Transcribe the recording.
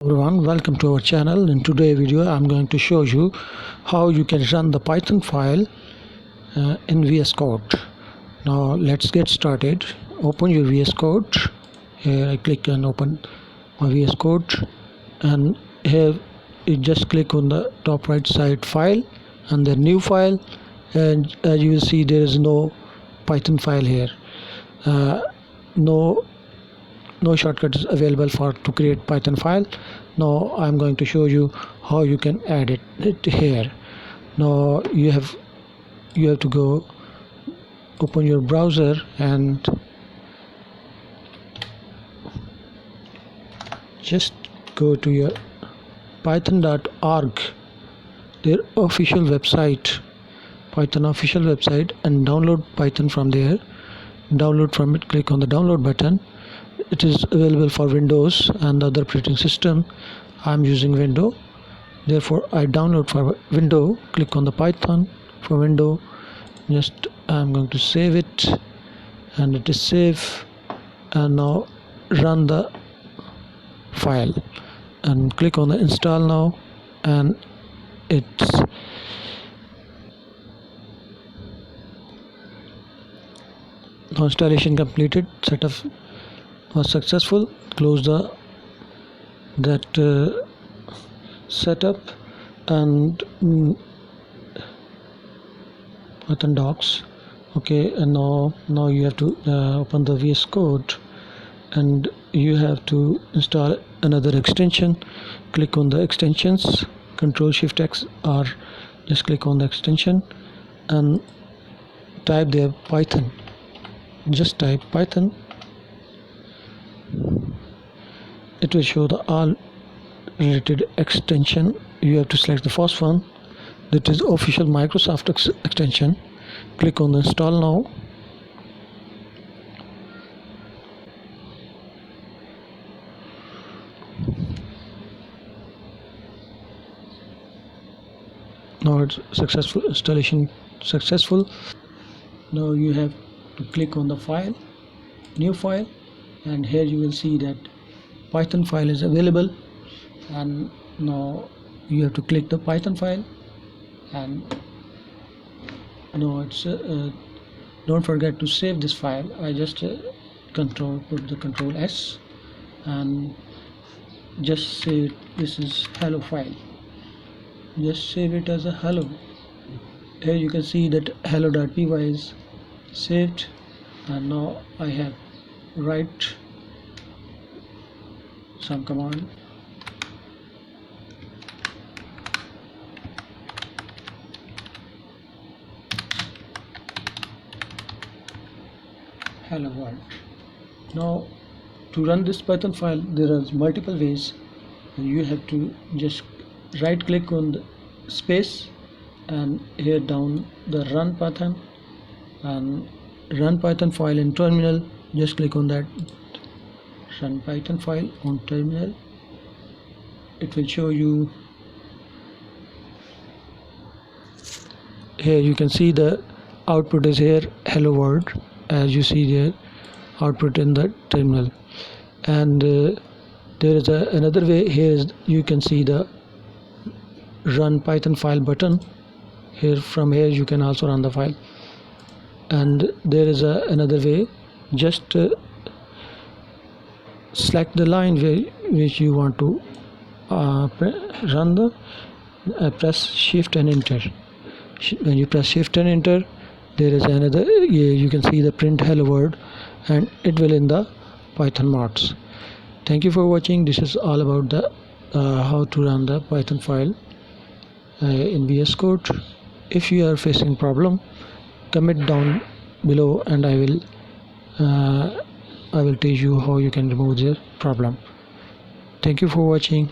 Everyone, welcome to our channel. In today's video I'm going to show you how you can run the Python file in VS Code. Now let's get started. Open your VS Code. Here I click and open my VS Code, and here you just click on the top right side file and the new file, and as you will see there is no Python file here. No shortcut is available to create Python file. Now I'm going to show you how you can add it here. Now you have to go open your browser and just go to your python.org, their official website, Python official website, and download Python from there. Download from it, click on the download button. It is available for Windows and other operating system. I'm using Windows, therefore I download for Windows. Click on the Python for Windows. Just I'm going to save it, and it is saved. And now run the file and click on the install now, and it's now installation completed. Setup was successful. Close that setup and Python docs. Okay, and now you have to open the VS Code, and you have to install another extension. Click on the extensions, Control Shift X, or just click on the extension and type there Python. Just type Python. It will show the all related extension. You have to select the first one, that is official Microsoft extension. Click on the install now. Now it's successful, installation successful. Now you have to click on the file, new file, and here you will see that Python file is available. And now you have to click the Python file, and now it's don't forget to save this file. I just put the Control S and just say it, this is hello file. Just save it as a hello. Here you can see that hello.py is saved, and now I have write some command. Hello world. Now to run this Python file there are multiple ways. You have to just right click on the space, and here down the run Python, and run Python file in terminal. Just click on that run Python file on terminal. It will show you. Here you can see the output is here hello world, as you see there output in the terminal. And there is another way. Here is, you can see the run Python file button. Here, from here you can also run the file. And there is another way. Just select the line which you want to run the press shift and enter. When you press shift and enter, there is another, you can see the print hello world, and it will in the Python mods. Thank you for watching. This is all about the how to run the Python file in VS Code. If you are facing problem, comment down below, and I will teach you how you can remove the problem. Thank you for watching.